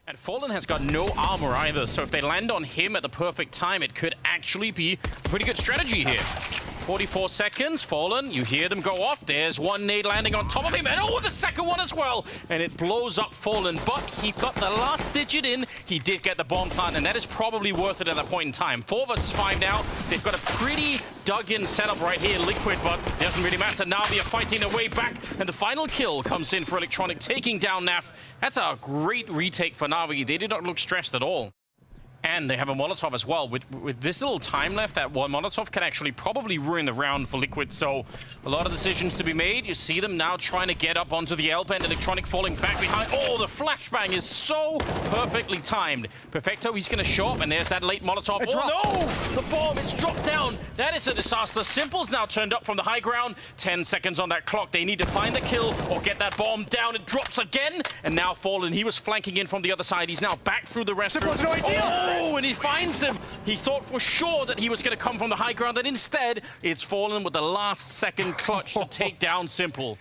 And Fallen has got no armor either, so if they land on him at the perfect time, it could actually be a pretty good strategy here. 44 seconds, Fallen, you hear them go off. There's one nade landing on top of him, and oh, the second one as well! And it blows up Fallen, but he got the last digit in. He did get the bomb plant, and that is probably worth it at that point in time. 4 versus 5 now. They've got a pretty dug-in setup right here, Liquid, but it doesn't really matter. NaVi are fighting their way back, and the final kill comes in for Electronic, taking down NAF. That's a great retake for NaVi. They did not look stressed at all. And they have a Molotov as well. With this little time left, that one Molotov can actually probably ruin the round for Liquid. So a lot of decisions to be made. You see them now trying to get up onto the L-bend. Electronic falling back behind. Oh, the flashbang is so perfectly timed. Perfecto, he's going to show up, and there's that late Molotov. Oh no! The bomb, it's dropped down. That is a disaster. Simple's now turned up from the high ground. 10 seconds on that clock. They need to find the kill or get that bomb down. It drops again. And now Fallen, he was flanking in from the other side. He's now back through the rest. Simple has no idea. Oh, and he finds him. He thought for sure that he was going to come from the high ground, and instead, it's Fallen with the last second clutch to take down Simple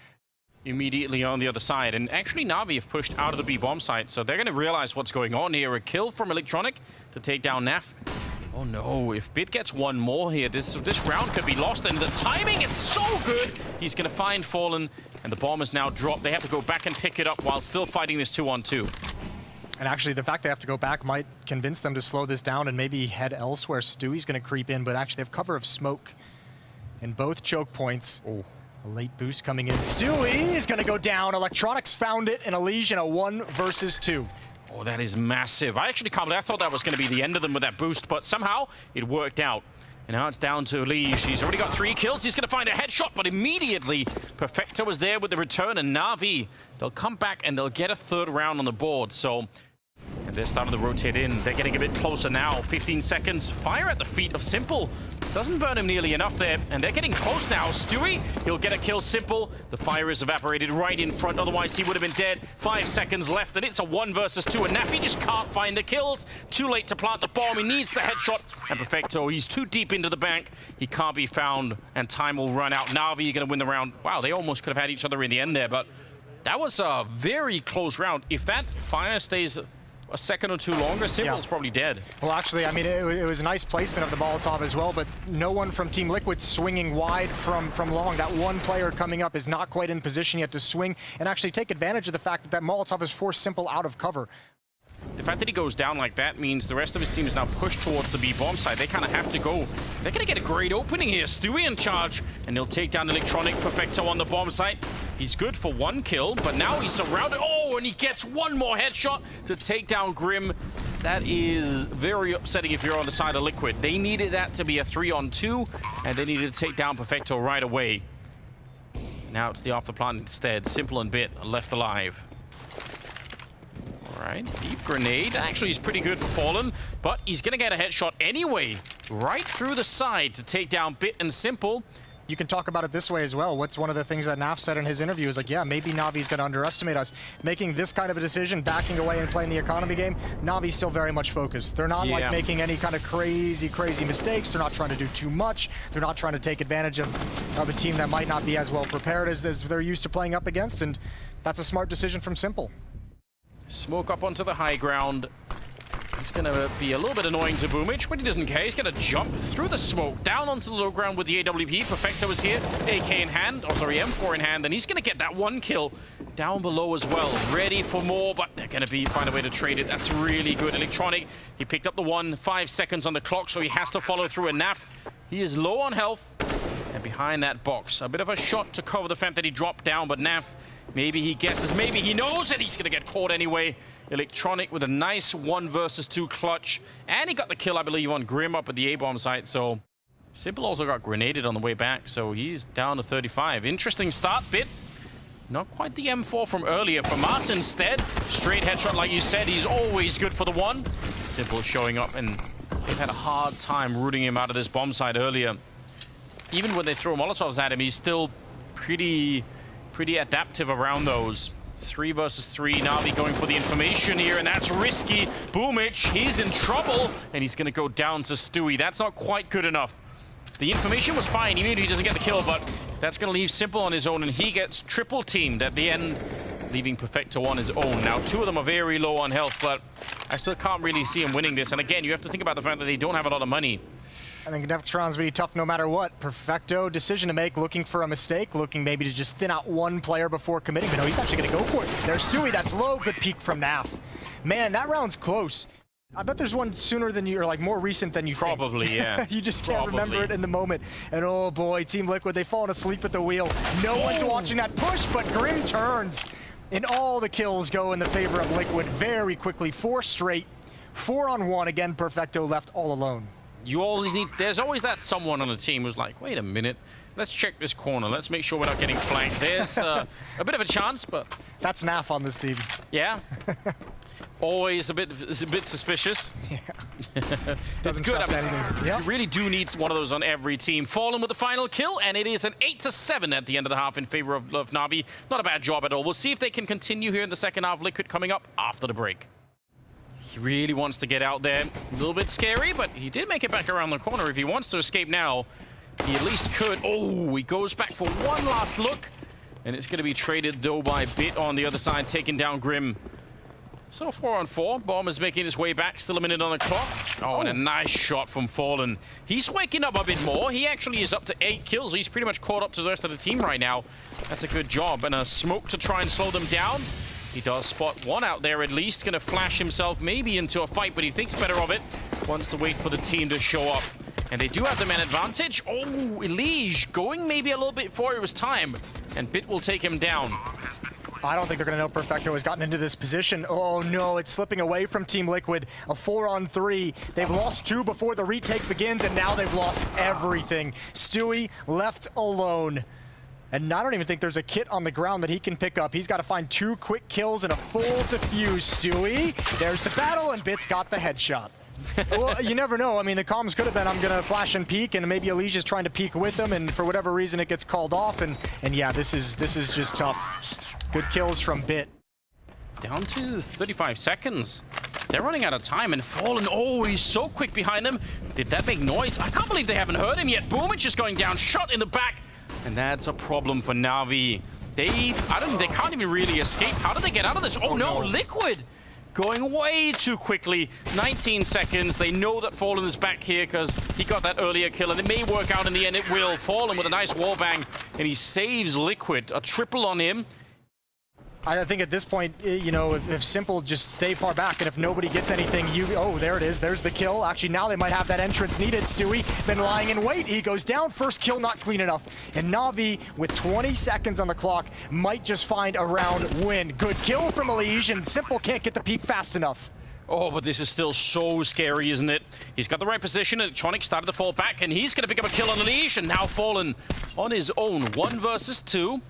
immediately on the other side. And actually, NaVi have pushed out of the B bomb site, so they're going to realize what's going on here. A kill from Electronic to take down NAF. Oh no, if Bit gets one more here, this round could be lost, and the timing, it's so good. He's going to find Fallen, and the bomb is now dropped. They have to go back and pick it up while still fighting this 2-on-2. And actually, the fact they have to go back might convince them to slow this down and maybe head elsewhere. Stewie's going to creep in, but actually they have cover of smoke in both choke points. Oh, a late boost coming in. Stewie is going to go down. Electronics found it in Elysian, a 1 versus 2. Oh, that is massive. I actually can't believe, I thought that was going to be the end of them with that boost, but somehow it worked out. And now it's down to Lige. He's already got 3 kills. He's going to find a headshot, but immediately Perfecto was there with the return, and NaVi, they'll come back and they'll get a 3rd round on the board. So, and they're starting to rotate in. They're getting a bit closer now. 15 seconds. Fire at the feet of Simple. Doesn't burn him nearly enough there. And they're getting close now. Stewie, he'll get a kill. Simple. The fire is evaporated right in front. Otherwise, he would have been dead. 5 seconds left, and it's a 1 versus 2. And NaVi just can't find the kills. Too late to plant the bomb. He needs the headshot. And Perfecto, he's too deep into the bank. He can't be found, and time will run out. NaVi going to win the round. Wow, they almost could have had each other in the end there, but that was a very close round. If that fire stays a second or 2 longer, Simple's probably dead. Well, actually, I mean, it was a nice placement of the Molotov as well, but no one from Team Liquid swinging wide from long. That one player coming up is not quite in position yet to swing and actually take advantage of the fact that that Molotov has forced Simple out of cover. The fact that he goes down like that means the rest of his team is now pushed towards the B bomb side. They kind of have to go. They're going to get a great opening here. Stewie in charge, and he'll take down Electronic. Perfecto on the bomb site. He's good for 1 kill, but now he's surrounded. Oh, and he gets 1 more headshot to take down Grim. That is very upsetting if you're on the side of Liquid. They needed that to be a 3-on-2, and they needed to take down Perfecto right away. Now it's the off the plant instead. Simple and Bit are left alive. Right, deep grenade. Actually, he's pretty good for Fallen, but he's going to get a headshot anyway, right through the side to take down Bit and Simple. You can talk about it this way as well. What's one of the things that Naf said in his interview is like, yeah, maybe Navi's going to underestimate us. Making this kind of a decision, backing away and playing the economy game, Navi's still very much focused. They're not like making any kind of crazy mistakes. They're not trying to do too much. They're not trying to take advantage of a team that might not be as well prepared as they're used to playing up against, and that's a smart decision from Simple. Smoke up onto the high ground. He's going to be a little bit annoying to Boomich, but he doesn't care. He's going to jump through the smoke, down onto the low ground with the AWP. Perfecto is here, AK in hand, oh sorry, M4 in hand, and he's going to get that 1 kill down below as well. Ready for more, but they're going to find a way to trade it. That's really good. Electronic, he picked up the 1, 5 seconds on the clock, so he has to follow through. And NAF, he is low on health, and behind that box, a bit of a shot to cover the fact that he dropped down, but NAF, maybe he guesses, maybe he knows, and he's going to get caught anyway. Electronic with a nice 1 versus 2 clutch. And he got the kill, I believe, on Grim up at the A-bomb site. So Simple also got grenaded on the way back. So he's down to 35. Interesting start, Bit. Not quite the M4 from earlier. From us instead, straight headshot like you said. He's always good for the 1. Simple showing up, and they've had a hard time rooting him out of this bomb site earlier. Even when they throw Molotovs at him, he's still pretty adaptive around those. 3 versus 3, NaVi going for the information here, and that's risky. Boomich, he's in trouble, and he's going to go down to Stewie. That's not quite good enough. The information was fine, even if he doesn't get the kill, but that's going to leave Simple on his own, and he gets triple teamed at the end, leaving Perfecto on his own. Now, 2 of them are very low on health, but I still can't really see him winning this. And again, you have to think about the fact that they don't have a lot of money. I think Neftron's really tough no matter what. Perfecto decision to make, looking for a mistake, looking maybe to just thin out one player before committing, but no, he's actually going to go for it. There's Stewie, that's low, good peek from NaV. Man, that round's close. I bet there's one sooner than you, or like more recent than you Probably, think. yeah. You just can't remember it in the moment. And oh boy, Team Liquid, they've fallen asleep at the wheel. No one's watching that push, but Grim turns. And all the kills go in the favor of Liquid very quickly. 4 straight, 4-on-1. Again, Perfecto left all alone. You always need, there's always that someone on the team who's like, wait a minute, let's check this corner. Let's make sure we're not getting flanked. There's a bit of a chance, but... That's NaV on this team. Yeah. Always a bit suspicious. Yeah. It's good. I mean, yeah. You really do need one of those on every team. Fallen with the final kill, and it is an 8-7 at the end of the half in favor of NaVi. Not a bad job at all. We'll see if they can continue here in the second half. Liquid coming up after the break. He really wants to get out there. A little bit scary, but he did make it back around the corner. If he wants to escape now, he at least could. Oh, he goes back for one last look. And it's going to be traded, though, by Bit on the other side, taking down Grim. So 4-on-4. Bomb is making his way back. Still a minute on the clock. Oh, and a nice shot from Fallen. He's waking up a bit more. He actually is up to 8 kills. He's pretty much caught up to the rest of the team right now. That's a good job. And a smoke to try and slow them down. He does spot one out there at least. Going to flash himself maybe into a fight, but he thinks better of it. Wants to wait for the team to show up. And they do have the man advantage. Oh, Elige going maybe a little bit before it was time. And Bit will take him down. I don't think they're going to know Perfecto has gotten into this position. Oh no, it's slipping away from Team Liquid. A 4-on-3. They've lost 2 before the retake begins, and now they've lost everything. Stewie left alone. And I don't even think there's a kit on the ground that he can pick up. He's got to find 2 quick kills and a full defuse. Stewie, there's the battle, and Bit's got the headshot. Well, you never know. I mean, the comms could have been, I'm going to flash and peek, and maybe Alicia's trying to peek with him, and for whatever reason it gets called off, and yeah, this is just tough. Good kills from Bit. Down to 35 seconds. They're running out of time, and Fallen, oh, he's so quick behind them. Did that make noise? I can't believe they haven't heard him yet. Boomich is going down, shot in the back, and that's a problem for NaVi. They can't even really escape. How did they get out of this? Oh no, Liquid going way too quickly. 19 seconds. They know that Fallen is back here because he got that earlier kill, and it may work out in the end. It will. Fallen with a nice wallbang, and he saves Liquid. A triple on him. I think at this point, you know, if Simple just stay far back, and if nobody gets anything, oh, there it is. There's the kill. Actually, now they might have that entrance needed. Stewie been lying in wait. He goes down. First kill not clean enough. And NaVi, with 20 seconds on the clock, might just find a round win. Good kill from Elige, and Simple can't get the peak fast enough. Oh, but this is still so scary, isn't it? He's got the right position. Electronic started to fall back, and he's going to pick up a kill on Elige, and now Fallen on his own. 1 versus 2.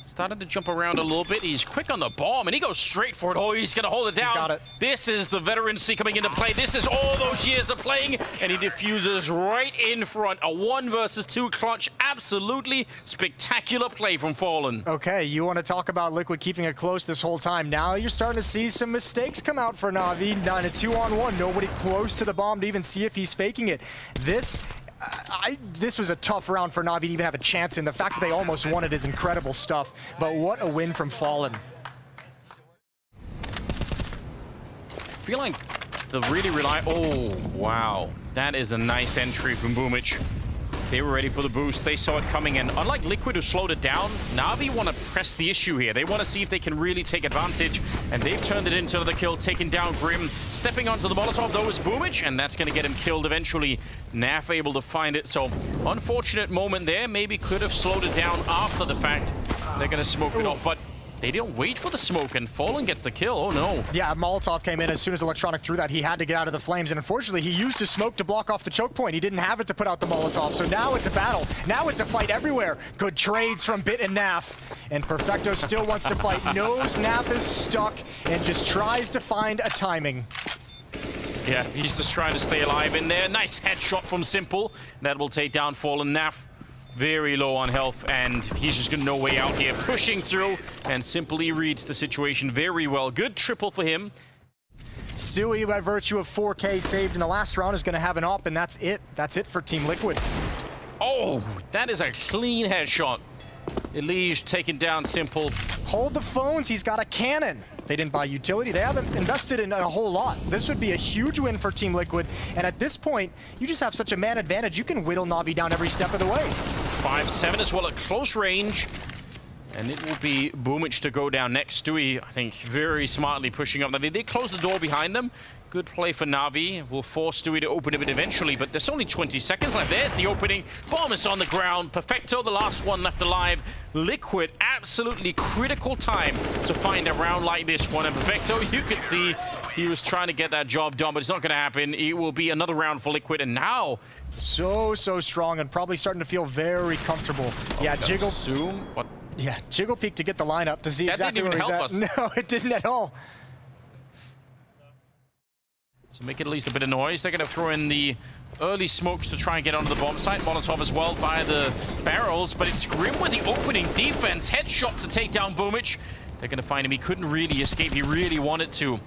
Started to jump around a little bit. He's quick on the bomb, and he goes straight for it. Oh, he's going to hold it down. He's got it. This is the veterancy coming into play. This is all those years of playing, and he diffuses right in front. A 1 versus 2 clutch. Absolutely spectacular play from Fallen. Okay, you want to talk about Liquid keeping it close this whole time. Now you're starting to see some mistakes come out for NaVi. Not a 2-on-1. Nobody close to the bomb to even see if he's faking it. This was a tough round for NaVi to even have a chance in. The fact that they almost won it is incredible stuff. But what a win from Fallen. I feel like the really oh, wow. That is a nice entry from Boomich. They were ready for the boost. They saw it coming, and unlike Liquid, who slowed it down, NaVi want to press the issue here. They want to see if they can really take advantage, and they've turned it into another kill, taking down Grim. Stepping onto the Molotov, though, is Boomich, and that's going to get him killed eventually. NaV able to find it, so unfortunate moment there. Maybe could have slowed it down after the fact. They're going to smoke it off, but they didn't wait for the smoke, and Fallen gets the kill. Oh, no. Yeah, Molotov came in as soon as Electronic threw that. He had to get out of the flames, and unfortunately, he used his smoke to block off the choke point. He didn't have it to put out the Molotov, so now it's a battle. Now it's a fight everywhere. Good trades from Bit and NaV, and Perfecto still wants to fight. Knows NaV is stuck and just tries to find a timing. Yeah, he's just trying to stay alive in there. Nice headshot from Simple. That will take down Fallen. NaV very low on health, and he's just got no way out here. Pushing through, and Simply reads the situation very well. Good triple for him. Stewie, by virtue of 4K saved in the last round, is going to have an op, and that's it. That's it for Team Liquid. Oh, that is a clean headshot. Elige taking down Simple. Hold the phones. He's got a cannon. They didn't buy utility. They haven't invested in a whole lot. This would be a huge win for Team Liquid. And at this point, you just have such a man advantage. You can whittle NaVi down every step of the way. 5-7 as well at close range. And it will be Boomich to go down next. Stewie, I think, very smartly pushing up. Now, they did close the door behind them. Good play for NaVi. Will force Stewie to open a bit eventually, but there's only 20 seconds left. There's the opening. Bomb is on the ground. Perfecto, the last one left alive. Liquid, absolutely critical time to find a round like this one. And Perfecto, you could see he was trying to get that job done, but it's not going to happen. It will be another round for Liquid, and now... So strong and probably starting to feel very comfortable. Yeah, Jiggle... Zoom? What? Yeah, Jiggle peek to get the lineup to see that exactly didn't even where help he's at. No, it didn't at all. So make it at least a bit of noise. They're going to throw in the early smokes to try and get onto the bomb site. Molotov as well via the barrels, but it's Grim with the opening defense. Headshot to take down Boomich. They're going to find him. He couldn't really escape. He really wanted to.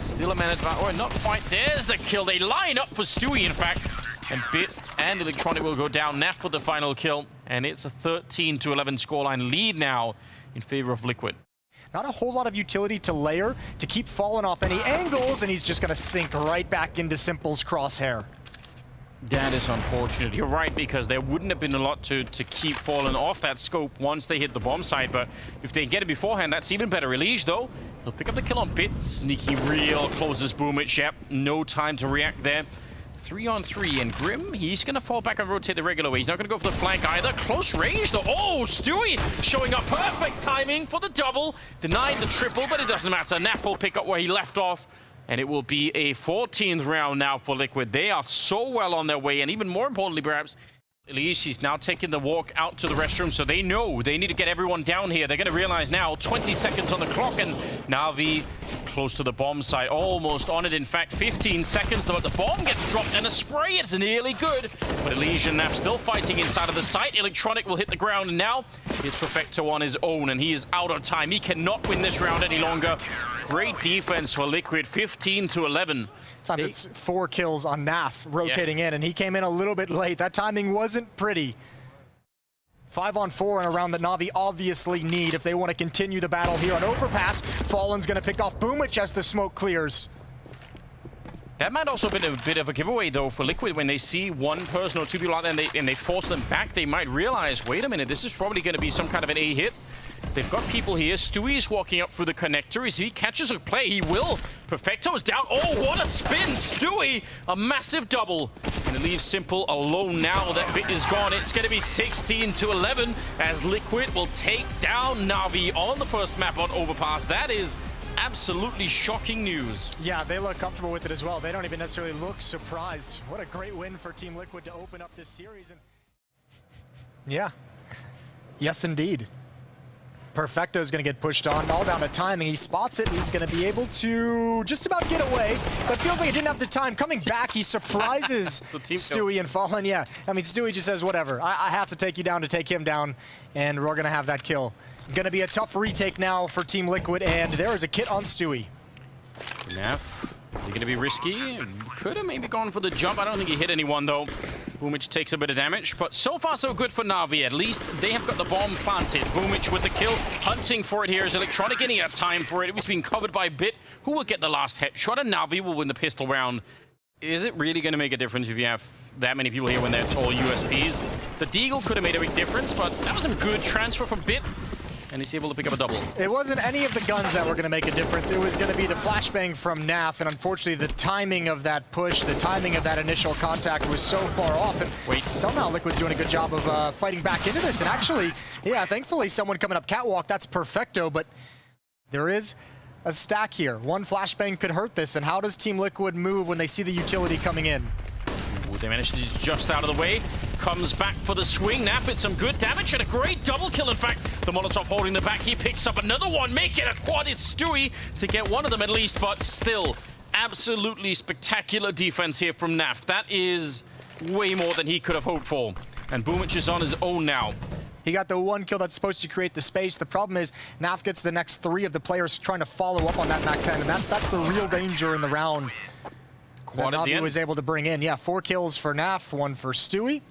Still a minute back. Oh, not quite. There's the kill. They line up for Stewie, in fact. And Bit and Electronic will go down. NaV for the final kill. And it's a 13-11 scoreline lead now in favor of Liquid. Not a whole lot of utility to layer to keep falling off any angles, and he's just going to sink right back into Simple's crosshair. That is unfortunate. You're right, because there wouldn't have been a lot to keep falling off that scope once they hit the bomb site, but if they get it beforehand, that's even better. Elige, though, he'll pick up the kill on Bit. Sneaky real closes Boomich. Yep, no time to react there. 3-on-3, and Grim, he's going to fall back and rotate the regular way. He's not going to go for the flank either. Close range, though. Oh, Stewie showing up. Perfect timing for the double. Denied the triple, but it doesn't matter. NaV will pick up where he left off, and it will be a 14th round now for Liquid. They are so well on their way, and even more importantly, perhaps, Elise, he's now taking the walk out to the restroom, so they know they need to get everyone down here. They're going to realize now, 20 seconds on the clock, and NaVi close to the bomb site, almost on it. In fact, 15 seconds, but the bomb gets dropped, and a spray is nearly good. But Elise and NaV still fighting inside of the site. Electronic will hit the ground, and now it's Perfecto on his own, and he is out of time. He cannot win this round any longer. Great defense for Liquid, 15-11. It's 4 kills on NaV rotating in, and he came in a little bit late. That timing wasn't pretty. 5-on-4 in a round that NaVi obviously need if they want to continue the battle here on Overpass. Fallen's going to pick off Boomich as the smoke clears. That might also be a bit of a giveaway, though, for Liquid. When they see one person or two people out there and they force them back, they might realize, wait a minute, this is probably going to be some kind of an A hit. They've got people here. Stewie's walking up through the connector. As he catches a play, he will. Perfecto's down. Oh, what a spin! Stewie, a massive double. And it leaves Simple alone now. That Bit is gone. It's going to be 16-11 as Liquid will take down NaVi on the first map on Overpass. That is absolutely shocking news. Yeah, they look comfortable with it as well. They don't even necessarily look surprised. What a great win for Team Liquid to open up this series. And yeah. Yes, indeed. Perfecto is going to get pushed on, all down to timing. He spots it, and he's going to be able to just about get away, but feels like he didn't have the time. Coming back, he surprises Stewie and Fallen. Yeah, I mean, Stewie just says, whatever. I have to take you down to take him down, and we're going to have that kill. Going to be a tough retake now for Team Liquid, and there is a kit on Stewie. NaV, is he going to be risky? Could have maybe gone for the jump. I don't think he hit anyone, though. Boomich takes a bit of damage, but so far so good for NaVi. At least they have got the bomb planted. Boomich with the kill, hunting for it here is Electronic, and he had time for it. It was being covered by Bit, who will get the last headshot, and NaVi will win the pistol round. Is it really going to make a difference if you have that many people here when they're all USPs? The Deagle could have made a big difference, but that was a good transfer from Bit. And he's able to pick up a double. It wasn't any of the guns that were going to make a difference. It was going to be the flashbang from NaV, and unfortunately the timing of that push, the timing of that initial contact was so far off. And somehow Liquid's doing a good job of fighting back into this. And actually, yeah, thankfully someone coming up catwalk, that's Perfecto, but there is a stack here. One flashbang could hurt this, and how does Team Liquid move when they see the utility coming in? Ooh, they managed to just out of the way. Comes back for the swing. NaV did some good damage and a great double kill. In fact, the Molotov holding the back. He picks up another one. Make it a quad. It's Stewie to get one of them at least, but still absolutely spectacular defense here from NaV. That is way more than he could have hoped for. And Boomich is on his own now. He got the one kill that's supposed to create the space. The problem is NaV gets the next 3 of the players trying to follow up on that Mac 10, and that's the real danger in the round that NaVi was able to bring in. Yeah, 4 kills for NaV, 1 for Stewie.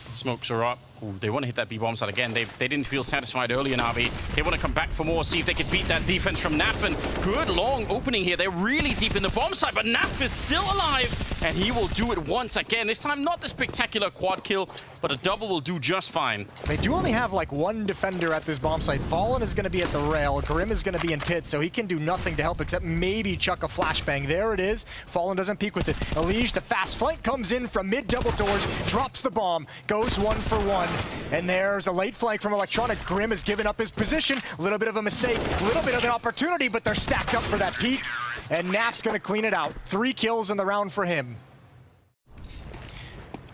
Smokes are up. Ooh, they want to hit that B-bomb side again. They didn't feel satisfied earlier, NaVi. They want to come back for more, see if they can beat that defense from NaV. And good long opening here. They're really deep in the bomb side, but NaV is still alive. And he will do it once again. This time, not the spectacular quad kill, but a double will do just fine. They do only have like one defender at this bomb site. Fallen is going to be at the rail. Grim is going to be in pit, so he can do nothing to help except maybe chuck a flashbang. There it is. Fallen doesn't peek with it. Elige, the fast flank, comes in from mid double doors, drops the bomb, goes 1 for 1. And there's a late flank from Electronic. Grim has given up his position. A little bit of a mistake, a little bit of an opportunity, but they're stacked up for that peak. And NaV's going to clean it out. 3 kills in the round for him.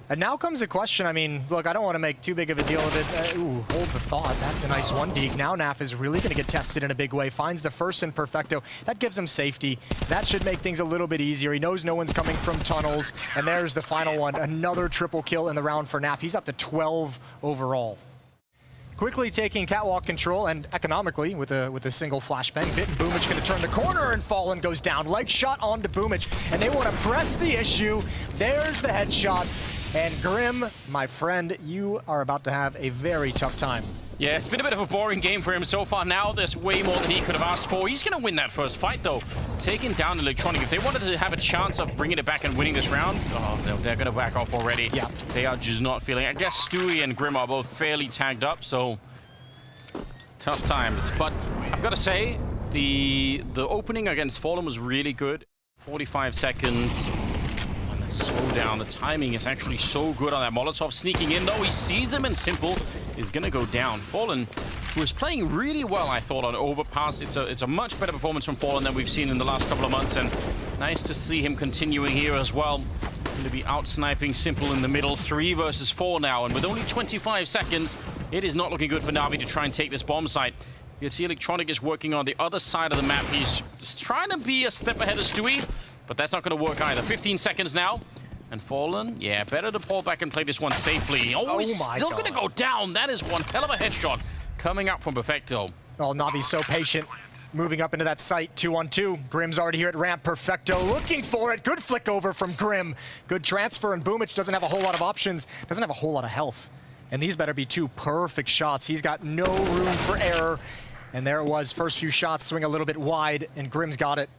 And now comes a question. I mean, look, I don't want to make too big of a deal of it. Ooh, hold the thought. That's a nice one, Deeg. Now NaV is really going to get tested in a big way. Finds the first in Perfecto. That gives him safety. That should make things a little bit easier. He knows no one's coming from tunnels. And there's the final one. Another triple kill in the round for NaV. He's up to 12 overall. Quickly taking catwalk control, and economically with a single flashbang. Bit and Boomich going to turn the corner, and Fallen goes down. Leg shot onto Boomich, and they want to press the issue. There's the headshots. And Grim, my friend, you are about to have a very tough time. Yeah, it's been a bit of a boring game for him so far. Now there's way more than he could have asked for. He's going to win that first fight, though. Taking down Electronic. If they wanted to have a chance of bringing it back and winning this round, oh, they're going to back off already. Yeah. They are just not feeling it. I guess Stewie and Grim are both fairly tagged up, so tough times. But I've got to say, the opening against Fallen was really good. 45 seconds. Slow down. The timing is actually so good on that Molotov. Sneaking in, though. He sees him, and Simple is going to go down. Fallen, who was playing really well, I thought, on Overpass. It's a much better performance from Fallen than we've seen in the last couple of months, and nice to see him continuing here as well. Going to be out-sniping Simple in the middle. 3 versus 4 now, and with only 25 seconds, it is not looking good for NaVi to try and take this bomb site. You can see Electronic is working on the other side of the map. He's trying to be a step ahead of Stewie, but that's not going to work either. 15 seconds now. And Fallen, yeah, better to pull back and play this one safely. Oh, he's still going to go down. That is one hell of a headshot coming up from Perfecto. Oh, Navi's so patient. Moving up into that site, 2-on-2. Grim's already here at ramp. Perfecto looking for it. Good flick over from Grim. Good transfer, and Boomich doesn't have a whole lot of options. Doesn't have a whole lot of health. And these better be 2 perfect shots. He's got no room for error. And there it was. First few shots swing a little bit wide, and Grim's got it.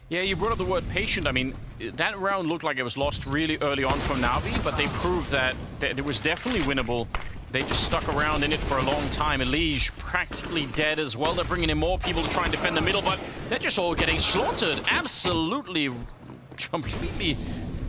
Yeah, you brought up the word patient. I mean, that round looked like it was lost really early on from NaVi, but they proved that it was definitely winnable. They just stuck around in it for a long time. Elige practically dead as well. They're bringing in more people to try and defend the middle, but they're just all getting slaughtered. Absolutely, completely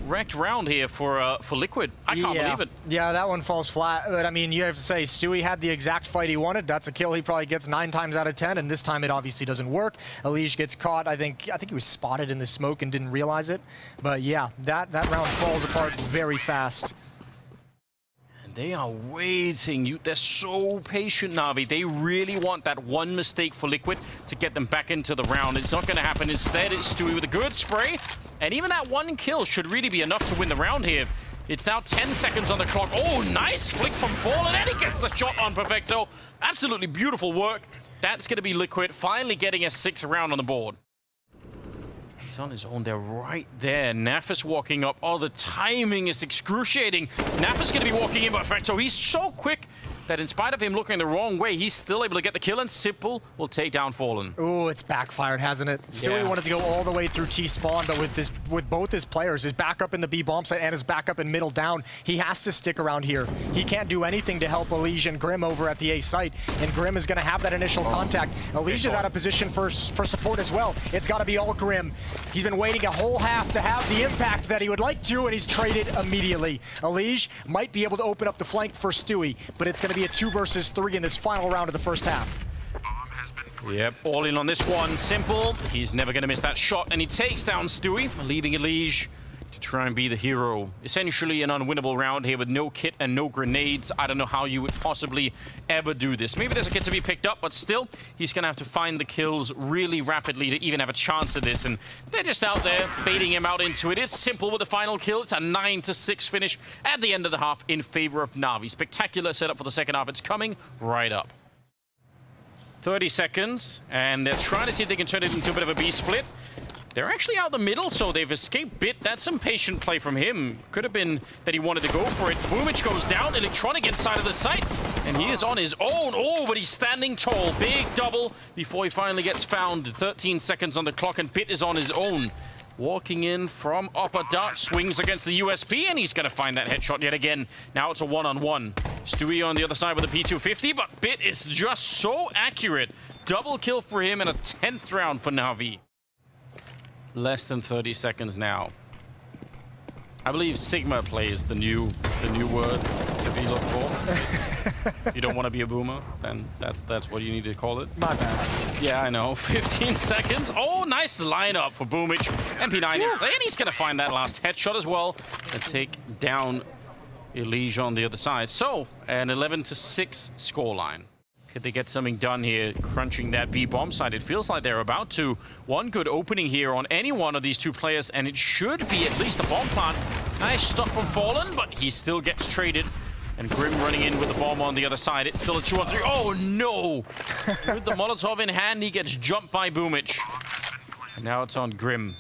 wrecked round here for Liquid. I can't believe it. Yeah, that one falls flat. But I mean, you have to say, Stewie had the exact fight he wanted. That's a kill he probably gets 9 times out of 10, and this time it obviously doesn't work. Elige gets caught. I think he was spotted in the smoke and didn't realize it. But yeah, that round falls apart very fast. They are waiting. They're so patient, NaVi. They really want that one mistake for Liquid to get them back into the round. It's not going to happen. Instead, it's Stewie with a good spray. And even that one kill should really be enough to win the round here. It's now 10 seconds on the clock. Oh, nice flick from Fallen, and he gets the shot on Perfecto. Absolutely beautiful work. That's going to be Liquid finally getting a 6th round on the board. He's on his own. They're right there. NaV is walking up. Oh, the timing is excruciating. NaV is going to be walking in, but Perfecto, he's so quick that in spite of him looking the wrong way, he's still able to get the kill, and Simple will take down Fallen. Ooh, it's backfired, hasn't it? Stewie wanted to go all the way through T-spawn, but with both his players, his backup in the B bomb site and his backup in middle down, he has to stick around here. He can't do anything to help Elige and Grim over at the A site, and Grim is going to have that initial contact. Elige is out of position for support as well. It's got to be all Grim. He's been waiting a whole half to have the impact that he would like to, and he's traded immediately. Elige might be able to open up the flank for Stewie, but it's going to be a 2 versus 3 in this final round of the first half. Yep, all in on this one. Simple. He's never going to miss that shot, and he takes down Stewie, leaving Elige to try and be the hero. Essentially an unwinnable round here with no kit and no grenades. I don't know how you would possibly ever do this. Maybe there's a kit to be picked up, but still, he's going to have to find the kills really rapidly to even have a chance at this. And they're just out there baiting him out into it. It's Simple with the final kill. It's a 9-6 finish at the end of the half in favor of NaVi. Spectacular setup for the second half. It's coming right up. 30 seconds, and they're trying to see if they can turn it into a bit of a B split. They're actually out the middle, so they've escaped Bit. That's some patient play from him. Could have been that he wanted to go for it. Boomich goes down, Electronic inside of the site, and he is on his own. Oh, but he's standing tall. Big double before he finally gets found. 13 seconds on the clock, and Bit is on his own. Walking in from upper dart, swings against the USP, and he's going to find that headshot yet again. Now it's a one-on-one. Stewie on the other side with a P250, but Bit is just so accurate. Double kill for him and a 10th round for NaVi. Less than 30 seconds now. I believe Sigma play is the new word to be looked for. If you don't want to be a boomer, then that's what you need to call it. My bad. Yeah, I know. 15 seconds. Oh, nice lineup for Boomich. MP9 in play, and he's gonna find that last headshot as well and take down Elige on the other side. So, an 11-6 scoreline. Could they get something done here, crunching that B bomb side? It feels like they're about to. One good opening here on any one of these two players, and it should be at least a bomb plant. Nice stuff from Fallen, but he still gets traded. And Grim running in with the bomb on the other side. It's still a 2-on-3. Oh, no! With the Molotov in hand, he gets jumped by Boomich. And now it's on Grim.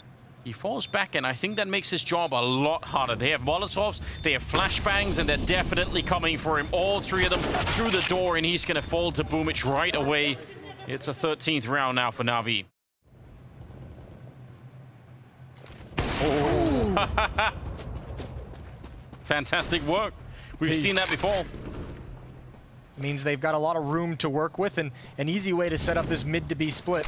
He falls back, and I think that makes his job a lot harder. They have Molotovs, they have flashbangs, and they're definitely coming for him. All three of them through the door, and he's going to fall to Boomich right away. It's a 13th round now for NaVi. Oh. Fantastic work. We've seen that before. Means they've got a lot of room to work with, and an easy way to set up this mid to B split.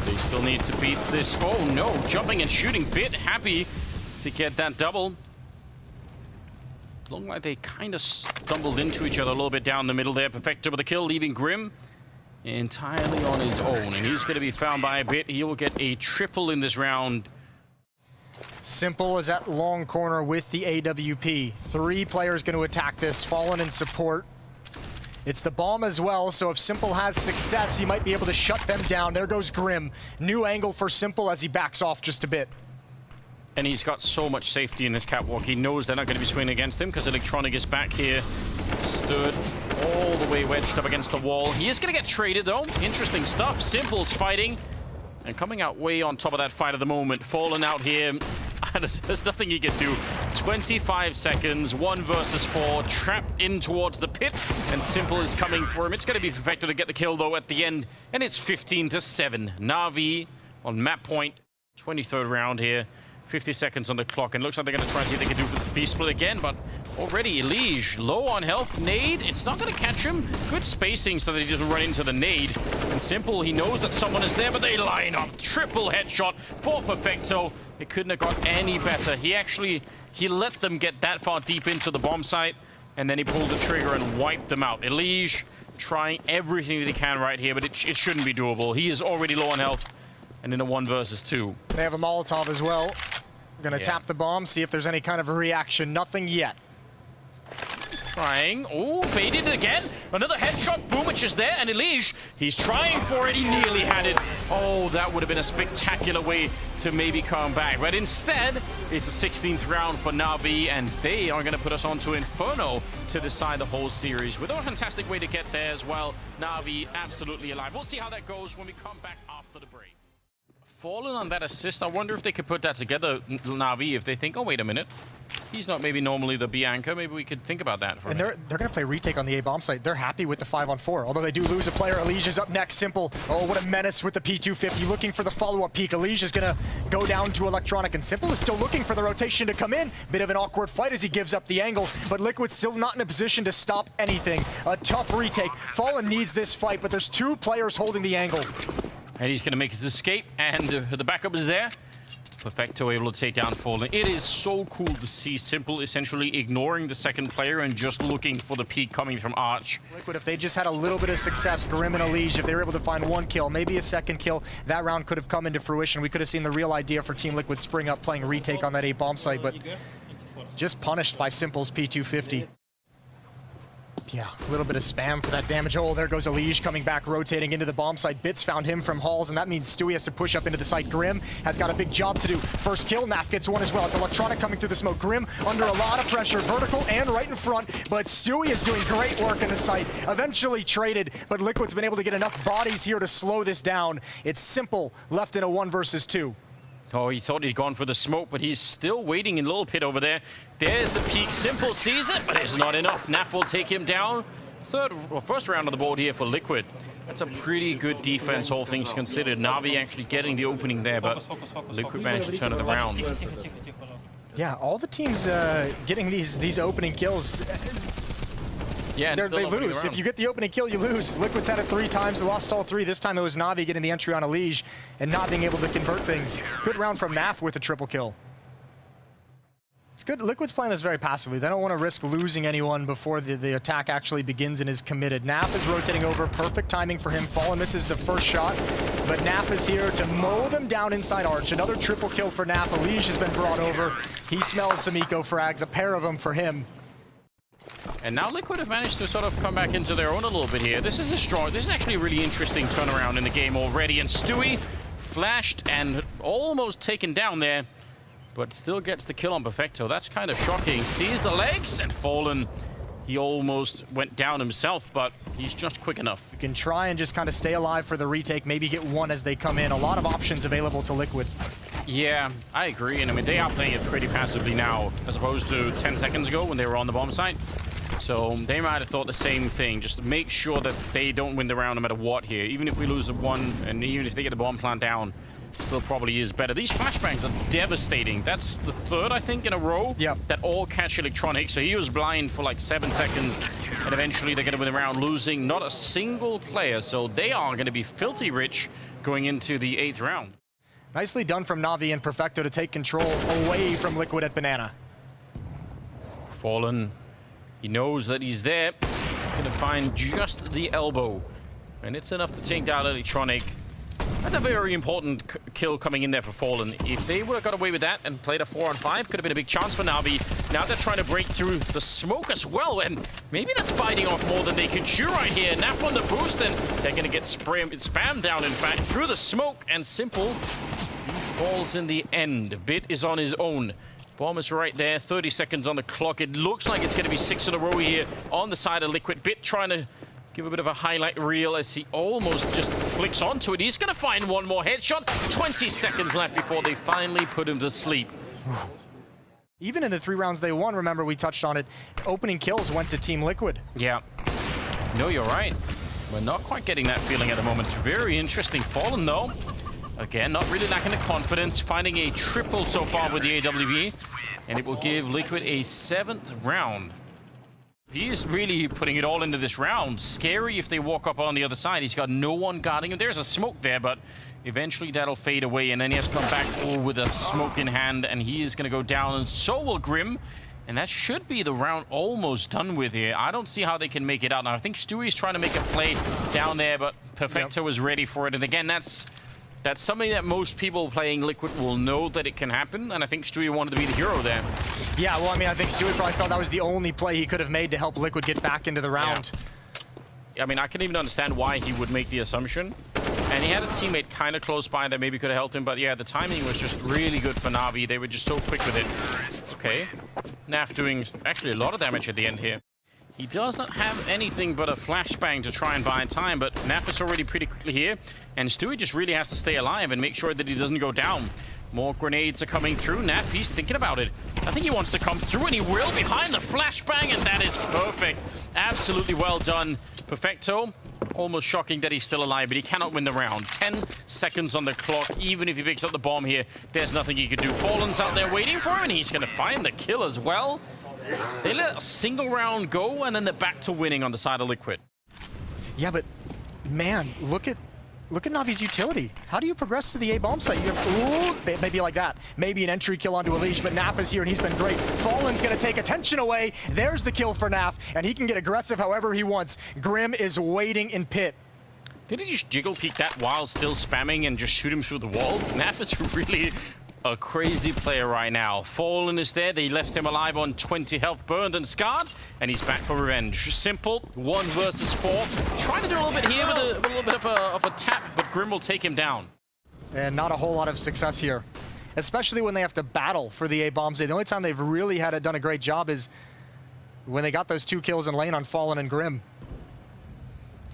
They still need to beat this. Oh no, jumping and shooting. Bit happy to get that double. Looked like they kind of stumbled into each other a little bit down the middle there. Perfecto with the kill, leaving Grim entirely on his own. And he's going to be found by a Bit. He will get a triple in this round. Simple is at long corner with the AWP. 3 players going to attack this. Fallen in support. It's the bomb as well, so if Simple has success, he might be able to shut them down. There goes Grim. New angle for Simple as he backs off just a bit. And he's got so much safety in this catwalk. He knows they're not going to be swinging against him because Electronic is back here. Stood all the way wedged up against the wall. He is going to get traded, though. Interesting stuff. Simple's fighting. And coming out way on top of that fight at the moment. Fallen out here. There's nothing he can do. 25 seconds, 1 versus 4, trapped in towards the pit, and Simple is coming for him. It's going to be Perfecto to get the kill, though, at the end, and it's 15-7. NaVi on map point, 23rd round here. 50 seconds on the clock, and looks like they're going to try and see if they can do the B-split again, but already Elige low on health. Nade, it's not going to catch him. Good spacing so that he doesn't run into the nade. And Simple, he knows that someone is there, but they line up. Triple headshot for Perfecto. It couldn't have got any better. He let them get that far deep into the bomb site, and then he pulled the trigger and wiped them out. Elige trying everything that he can right here, but it shouldn't be doable. He is already low on health, and in a 1 versus 2. They have a Molotov as well. Gonna tap the bomb, see if there's any kind of a reaction. Nothing yet. Trying. Oh, baited it again. Another headshot. Boomich is there, and Elige, he's trying for it. He nearly had it. Oh, that would have been a spectacular way to maybe come back. But instead, it's a 16th round for NaVi, and they are going to put us onto Inferno to decide the whole series. With a fantastic way to get there as well. NaVi absolutely alive. We'll see how that goes when we come back after the break. Fallen on that assist. I wonder if they could put that together, NaVi, if they think, oh, wait a minute. He's not maybe normally the B anchor. Maybe we could think about that for a minute. They're going to play retake on the A bomb site. They're happy with the 5-on-4. Although they do lose a player. Elige is up next. Simple. Oh, what a menace with the P250. Looking for the follow-up peek. Elige is going to go down to Electronic. And Simple is still looking for the rotation to come in. Bit of an awkward fight as he gives up the angle. But Liquid's still not in a position to stop anything. A tough retake. Fallen needs this fight, but there's 2 players holding the angle. And he's going to make his escape, and the backup is there. Perfecto able to take down Fallen. It is so cool to see Simple essentially ignoring the second player and just looking for the peek coming from Arch. Liquid, if they just had a little bit of success, Grim and Elige, if they were able to find 1 kill, maybe a second kill, that round could have come into fruition. We could have seen the real idea for Team Liquid spring up playing retake on that A bomb site, but just punished by Simple's P250. Yeah, a little bit of spam for that damage. Oh, there goes Elige coming back, rotating into the bomb site. Bits found him from Halls, and that means Stewie has to push up into the site. Grim has got a big job to do. First kill, Naf gets one as well. It's Electronic coming through the smoke. Grim under a lot of pressure, vertical and right in front, but Stewie is doing great work in the site. Eventually traded, but Liquid's been able to get enough bodies here to slow this down. It's Simple left in a 1 versus 2. Oh, he thought he'd gone for the smoke, but he's still waiting in Little Pit over there. There's the peak. Simple sees it, but it's not enough. Naf will take him down. First round on the board here for Liquid. That's a pretty good defense, all things considered. NaVi actually getting the opening there, but Liquid managed to turn it around. Yeah, all the teams getting these opening kills. Yeah, they lose. If you get the opening kill, you lose. Liquid's had it 3 times, lost all 3. This time it was NaVi getting the entry on Elige and not being able to convert things. Good round from Naf with a triple kill. It's good. Liquid's playing this very passively. They don't want to risk losing anyone before the attack actually begins and is committed. Naf is rotating over. Perfect timing for him. Fallen misses the first shot, but Naf is here to mow them down inside Arch. Another triple kill for Naf. Elige has been brought over. He smells some eco frags, a pair of them for him. And now Liquid have managed to sort of come back into their own a little bit here. This is actually a really interesting turnaround in the game already. And Stewie flashed and almost taken down there, but still gets the kill on Perfecto. That's kind of shocking. Sees the legs, and Fallen, he almost went down himself, but he's just quick enough. You can try and just kind of stay alive for the retake, maybe get one as they come in. A lot of options available to Liquid. Yeah, I agree. And I mean, they are playing it pretty passively now, as opposed to 10 seconds ago when they were on the bomb site. So they might have thought the same thing, just to make sure that they don't win the round no matter what here. Even if we lose one, and even if they get the bomb plant down, still probably is better. These flashbangs are devastating. That's the 3rd, I think, in a row that all catch Electronic. So he was blind for like 7 seconds, and eventually they're going to win the round, losing not a single player. So they are going to be filthy rich going into the 8th round. Nicely done from NaVi and Perfecto to take control away from Liquid at Banana. Fallen, he knows that he's there. Going to find just the elbow, and it's enough to take down Electronic. That's a very important kill coming in there for Fallen. If they would have got away with that and played a 4-on-5, could have been a big chance for NaVi. Now they're trying to break through the smoke as well, and maybe that's biting off more than they can chew right here. Naf on the boost, and they're going to get spammed down, in fact, through the smoke, and Simple falls in the end. Bit is on his own. Bomb is right there, 30 seconds on the clock. It looks like it's going to be 6 in a row here on the side of Liquid. Bit trying to give a bit of a highlight reel as he almost just flicks onto it. He's going to find one more headshot. 20 seconds left before they finally put him to sleep. Even in the 3 rounds they won, remember we touched on it, opening kills went to Team Liquid. Yeah. No, you're right. We're not quite getting that feeling at the moment. It's very interesting. Fallen, though. Again, not really lacking the confidence. Finding a triple so far with the AWP. And it will give Liquid a 7th round. He's really putting it all into this round. Scary if they walk up on the other side. He's got no one guarding him. There's a smoke there, but eventually that'll fade away. And then he has to come back full with a smoke in hand. And he is going to go down, and so will Grim. And that should be the round almost done with here. I don't see how they can make it out. Now, I think Stewie's trying to make a play down there, but Perfecto was ready for it. And again, that's something that most people playing Liquid will know that it can happen, and I think Stewie wanted to be the hero there. Yeah, well, I mean, I think Stewie probably thought that was the only play he could have made to help Liquid get back into the round. Yeah. I mean, I can even understand why he would make the assumption. And he had a teammate kind of close by that maybe could have helped him, but yeah, the timing was just really good for NaVi. They were just so quick with it. Okay. Naf doing actually a lot of damage at the end here. He does not have anything but a flashbang to try and buy time, but Naf is already pretty quickly here, and Stewie just really has to stay alive and make sure that he doesn't go down. More grenades are coming through. Naf, he's thinking about it. I think he wants to come through, and he will behind the flashbang, and that is perfect. Absolutely well done. Perfecto. Almost shocking that he's still alive, but he cannot win the round. 10 seconds on the clock. Even if he picks up the bomb here, there's nothing he can do. Fallen's out there waiting for him, and he's going to find the kill as well. They let a single round go, and then they're back to winning on the side of Liquid. Yeah, but man, look at NaVi's utility. How do you progress to the A bomb site? You have, ooh, maybe like that. Maybe an entry kill onto Elige, but Naf is here and he's been great. Fallen's gonna take attention away. There's the kill for Naf, and he can get aggressive however he wants. Grim is waiting in pit. Did he just jiggle peek that while still spamming and just shoot him through the wall? Naf is really a crazy player right now. Fallen is there. They left him alive on 20 health, burned and scarred, and he's back for revenge. Simple, 1 versus 4. Trying to do a little bit here with a little bit of a tap, but Grim will take him down. And not a whole lot of success here, especially when they have to battle for the A bombs. The only time they've really done a great job is when they got those 2 kills in lane on Fallen and Grim.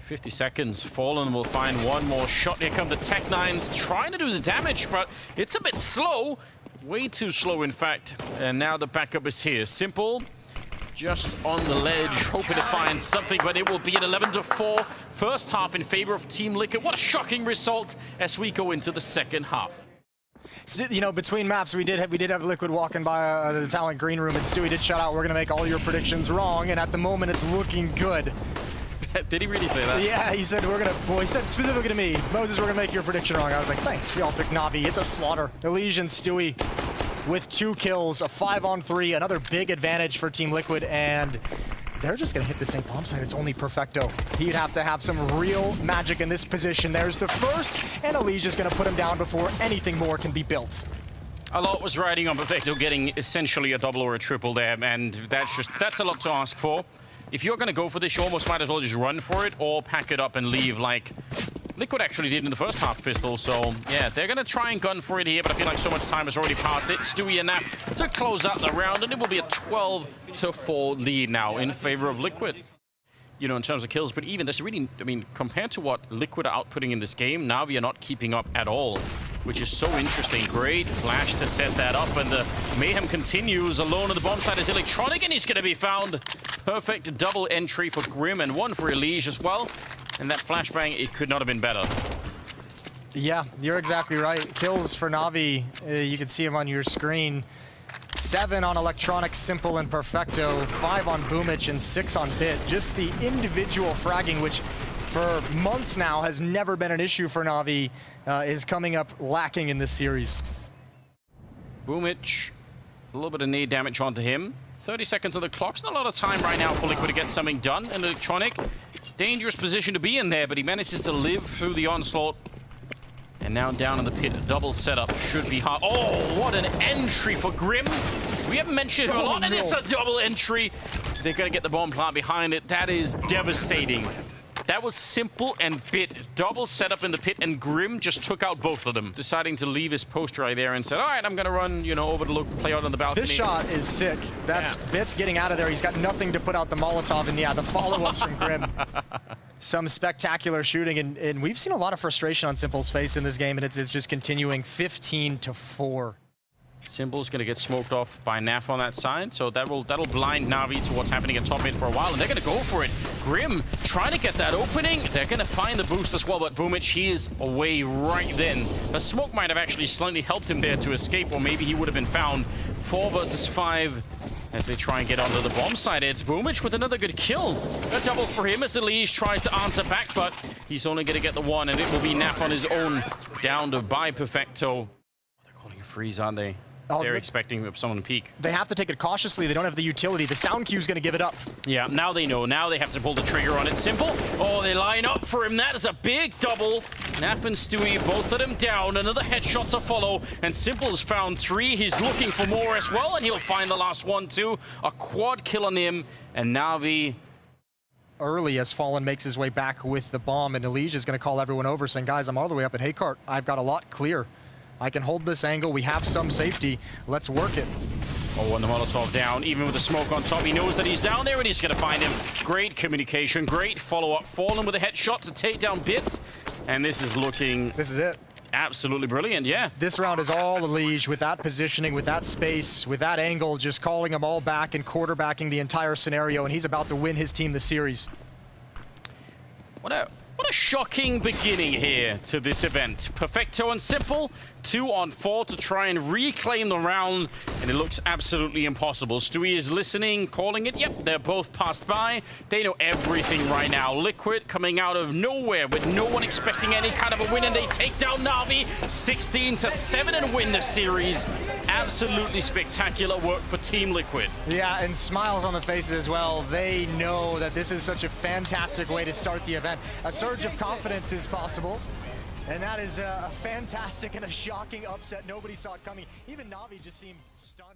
50 seconds. Fallen will find one more shot. Here come the Tech-9s trying to do the damage, but it's a bit slow. Way too slow, in fact. And now the backup is here. Simple, just on the ledge, hoping to find something, but it will be an 11-4 first half in favor of Team Liquid. What a shocking result as we go into the second half. You know, between maps, we did have Liquid walking by the talent green room, and Stewie did shout out, "We're going to make all your predictions wrong," and at the moment, it's looking good. Did he really say that? Yeah, he said, well, he said specifically to me, "Moses, we're gonna make your prediction wrong." I was like, thanks, we all picked NaVi. It's a slaughter. Elysian Stewie with 2 kills, a 5-on-3, another big advantage for Team Liquid, and they're just gonna hit the same bomb site. It's only Perfecto. He'd have to have some real magic in this position. There's the first, and Elysia's gonna put him down before anything more can be built. A lot was riding on Perfecto getting essentially a double or a triple there, and that's a lot to ask for. If you're going to go for this, you almost might as well just run for it or pack it up and leave like Liquid actually did in the first half, Pistol. So, yeah, they're going to try and gun for it here, but I feel like so much time has already passed it. Stewie and Naf to close out the round, and it will be a 12-4 lead now in favor of Liquid. You know, in terms of kills, but even this really, I mean, compared to what Liquid are outputting in this game, NaVi are not keeping up at all, which is so interesting. Great flash to set that up, and the mayhem continues. Alone on the bomb side is Electronic, and he's going to be found. Perfect double entry for Grim, and one for Elise as well. And that flashbang, it could not have been better. Yeah, you're exactly right. Kills for NaVi, you can see him on your screen. 7 on Electronic, Simple, and Perfecto. 5 on Boomich, and 6 on Bit. Just the individual fragging, which for months now has never been an issue for NaVi, is coming up lacking in this series. Boomich, a little bit of knee damage onto him. 30 seconds on the clock. It's not a lot of time right now for Liquid to get something done. And Electronic, dangerous position to be in there, but he manages to live through the onslaught. And now down in the pit, a double setup should be hard. Oh, what an entry for Grim. We haven't mentioned him a lot, and it's a double entry. They're going to get the bomb plant behind it. That is devastating. That was Simple and Bit. Double setup in the pit, and Grim just took out both of them, deciding to leave his post right there and said, all right, I'm going to run, you know, over to look, play out on the balcony. This shot is sick. That's Bit's getting out of there. He's got nothing to put out the Molotov, and yeah, the follow-ups from Grim. Some spectacular shooting, and we've seen a lot of frustration on Simple's face in this game, and it's just continuing. 15-4. Simple's going to get smoked off by Naf on that side, so that'll blind NaVi to what's happening at top mid for a while, and they're going to go for it. Grim trying to get that opening. They're going to find the boost as well, but Boomich, he is away right then. The smoke might have actually slightly helped him there to escape, or maybe he would have been found. 4 versus 5 as they try and get onto the bomb side. It's Boomich with another good kill. A double for him as Elise tries to answer back, but he's only going to get the one, and it will be Naf on his own, down to by Perfecto. They're calling a freeze, aren't they? Oh, they're expecting someone to peek. They have to take it cautiously. They don't have the utility. The sound cue's going to give it up. Yeah, now they know. Now they have to pull the trigger on it. Simple. Oh, they line up for him. That is a big double. Naf and Stewie, both of them down. Another headshot to follow. And Simple has found 3. He's looking for more as well, and he'll find the last one too. A quad kill on him. And NaVi early as Fallen makes his way back with the bomb, and Elysia's going to call everyone over, saying, guys, I'm all the way up at Haycart. I've got a lot clear. I can hold this angle. We have some safety. Let's work it. Oh, and the Molotov down. Even with the smoke on top, he knows that he's down there, and he's going to find him. Great communication, great follow-up. Fallen with a headshot to take down Bit. And this is looking... This is it. Absolutely brilliant, yeah. This round is all Elige with that positioning, with that space, with that angle, just calling them all back and quarterbacking the entire scenario, and he's about to win his team the series. What a shocking beginning here to this event. Perfecto and Simple, 2 on 4 to try and reclaim the round, and it looks absolutely impossible. Stewie is listening, calling it. Yep, they're both passed by. They know everything right now. Liquid coming out of nowhere with no one expecting any kind of a win, and they take down NaVi 16-7 and win the series. Absolutely spectacular work for Team Liquid. Yeah, and smiles on the faces as well. They know that this is such a fantastic way to start the event. A surge of confidence is possible. And that is a fantastic and a shocking upset. Nobody saw it coming. Even NaVi just seemed stunned.